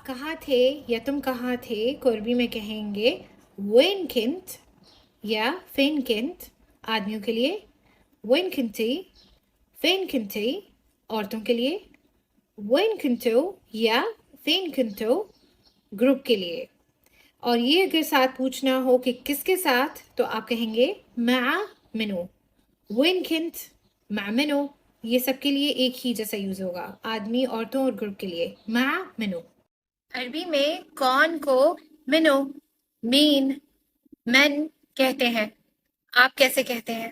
आप कहाँ थे या तुम कहाँ थे को अरबी में कहेंगे वेन किंत या फेन किंत आदमियों के लिए, वेन किंती, फेन किंती औरतों के लिए, वेन किंतो या फेन किंतो ग्रुप के लिए। और ये अगर साथ पूछना हो कि किसके साथ तो आप कहेंगे मा मिनो, वेन किंत मा मिनो, ये सबके लिए एक ही जैसा यूज होगा, आदमी औरतों और ग्रुप के लिए मा मिनो। अरबी में कौन को मिनो मीन मैन कहते हैं, आप कैसे कहते हैं?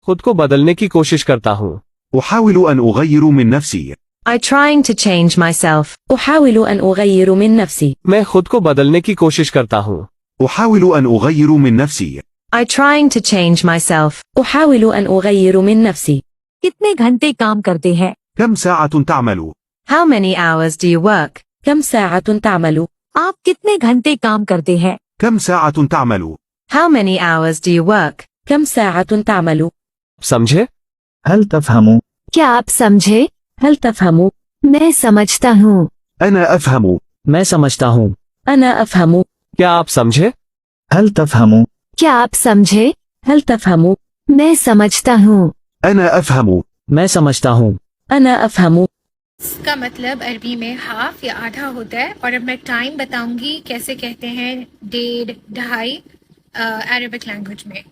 खुद को बदलने की कोशिश करता हूँ। أحاول أن أغير من نفسي. I trying to change myself. أحاول أن أغير من نفسي. मैं खुद को बदलने की कोशिश करता हूँ। أحاول أن أغير من نفسي. I trying to change myself. أحاول أن أغير من نفسي. कितने घंटे काम करते हैं? كم ساعة تعمل؟ How many hours do you work? كم ساعة تعمل? आप कितने घंटे काम करते हैं? كم ساعة تعمل؟ How many hours do you work? كم ساعة تعمل? समझे? هل تفهم؟ क्या आप समझे? هل تفهم؟ मैं समझता हूँ. أنا أفهم. मैं समझता हूँ. أنا أفهم. क्या आप समझे? هل تفهم؟ क्या आप समझे? هل تفهم؟ मैं समझता हूँ. أنا أفهم. मैं समझता हूँ. أنا أفهم. इसका मतलब अरबी में हाफ या आधा होता है। और अब मैं टाइम बताऊंगी कैसे कहते हैं डेढ़ ढाई अरबिक लैंग्वेज में।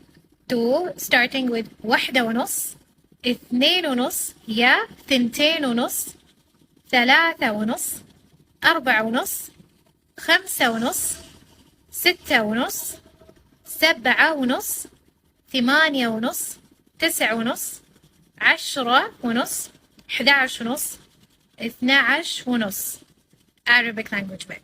तो स्टार्टिंग विद वाहदा वनुस, اثنين ونص या ثنتين ونص, ثلاثة ونص, أربعة ونص, خمسة ونص, ستة ونص, سبعة ونص, ثمانية ونص, تسعة ونص, 10 ونص, 11 ونص, 12 ونص Arabic language में।